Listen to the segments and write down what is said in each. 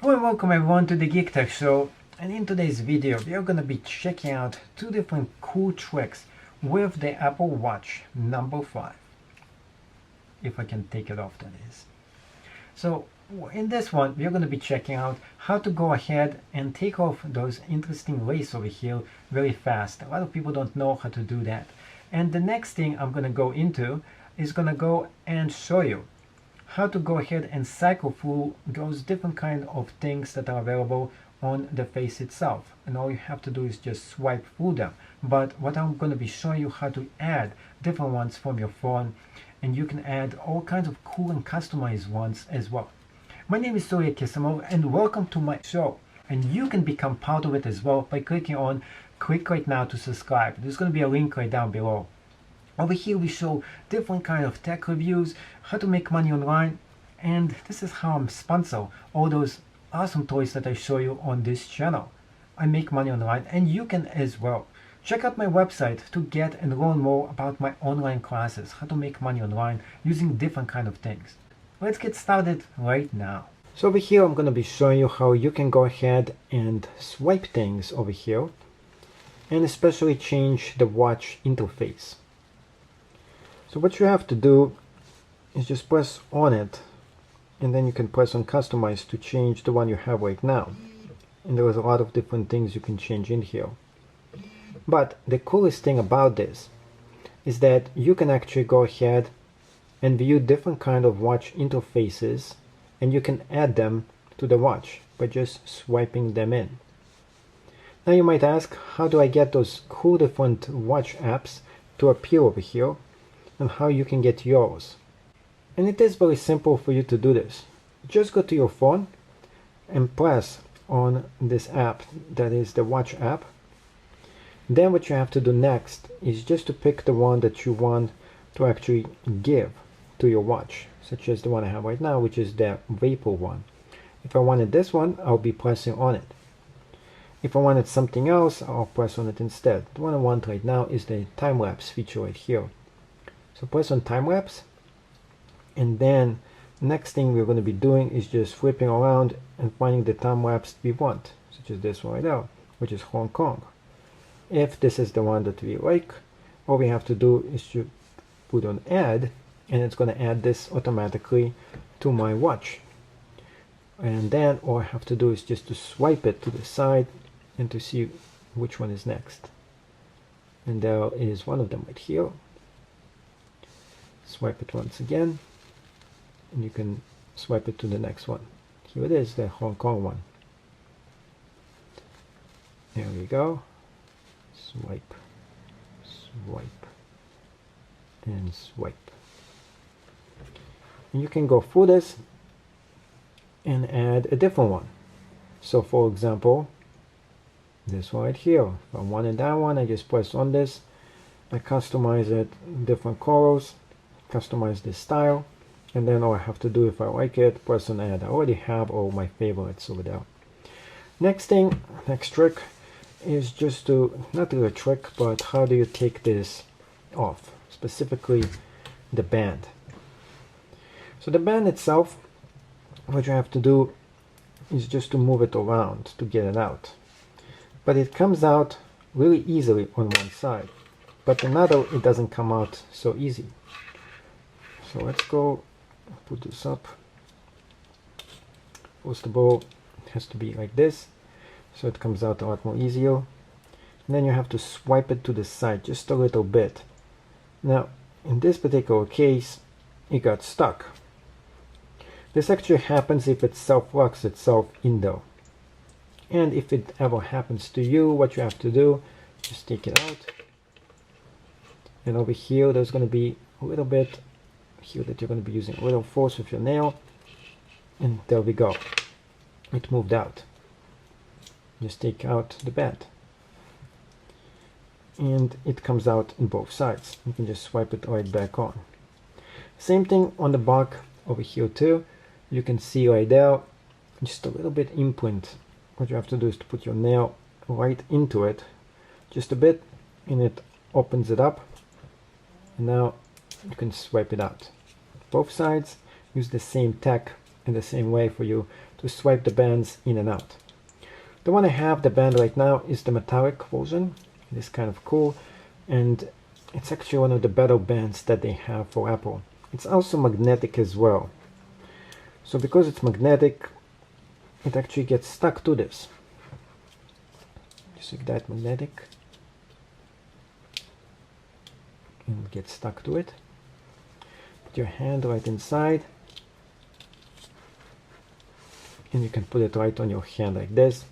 Well, welcome everyone to the Geek Tech Show, and in today's video we are going to be checking out two different cool tricks with the Apple Watch number 5. If I can take it off, that is. So in this one we are going to be checking out how to go ahead and take off those interesting laces over here very fast. A lot of people don't know how to do that. And the next thing I'm going to go into is going to go and show you how to go ahead and cycle through those different kind of things that are available on the face itself, and all you have to do is just swipe through them. But what I'm going to be showing you how to add different ones from your phone, and you can add all kinds of cool and customized ones as well. My name is Surya Kisimov and welcome to my show, and you can become part of it as well by clicking on click right now to subscribe. There's going to be a link right down below. Over here we show different kind of tech reviews, how to make money online, and this is how I'm sponsor all those awesome toys that I show you on this channel. I make money online and you can as well. Check out my website to get and learn more about my online classes, how to make money online using different kind of things. Let's get started right now. So over here I'm going to be showing you how you can go ahead and swipe things over here and especially change the watch interface. So what you have to do is just press on it, and then you can press on customize to change the one you have right now. And there is a lot of different things you can change in here. But the coolest thing about this is that you can actually go ahead and view different kind of watch interfaces, and you can add them to the watch by just swiping them in. Now you might ask, how do I get those cool different watch apps to appear over here, and how you can get yours? And it is very simple for you to do this. Just go to your phone and press on this app, that is the watch app. Then what you have to do next is just to pick the one that you want to actually give to your watch, such as the one I have right now, which is the Vapor one. If I wanted this one, I'll be pressing on it. If I wanted something else, I'll press on it instead. The one I want right now is the time-lapse feature right here. So press on time-lapse, and then next thing we're going to be doing is just flipping around and finding the time-lapse we want, such as this one right now, which is Hong Kong. If this is the one that we like, all we have to do is to put on add, and it's going to add this automatically to my watch. And then all I have to do is just to swipe it to the side and to see which one is next. And there is one of them right here. Swipe it once again, and you can swipe it to the next one. Here it is, the Hong Kong one. There we go. Swipe, swipe, and swipe. And you can go through this and add a different one. So for example, this one right here. If I wanted that one, I just press on this. I customize it, different colors, customize this style, and then all I have to do, if I like it, press on add. I already have all my favorites over there. Next thing, next trick is just to, not really a trick, but how do you take this off, specifically the band. So the band itself, what you have to do is just to move it around to get it out, but it comes out really easily on one side, but another it doesn't come out so easy. So let's go put this up. First of all, it has to be like this, so it comes out a lot more easier. And then you have to swipe it to the side just a little bit. Now, in this particular case, it got stuck. This actually happens if it self-locks itself in there. And if it ever happens to you, what you have to do, just take it out. And over here, there's going to be a little bit here that you're going to be using a little force with your nail, and there we go, it moved out. Just take out the band and it comes out in both sides. You can just swipe it right back on. Same thing on the back over here too. You can see right there just a little bit imprint. What you have to do is to put your nail right into it just a bit, and it opens it up, and now you can swipe it out. Both sides use the same tech in the same way for you to swipe the bands in and out. The one I have the band right now is the metallic version. It is kind of cool, and it's actually one of the better bands that they have for Apple. It's also magnetic as well. So because it's magnetic, it actually gets stuck to this. Just like that, magnetic. And get stuck to it. Put your hand right inside, and you can put it right on your hand like this,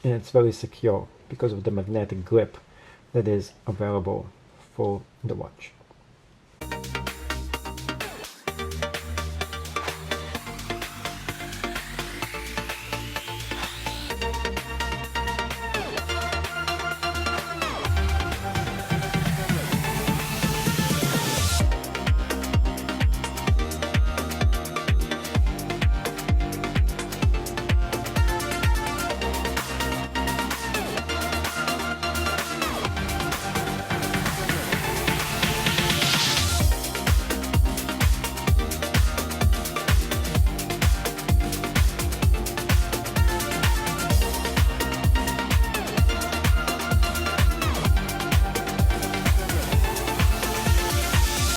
and it's very secure because of the magnetic grip that is available for the watch.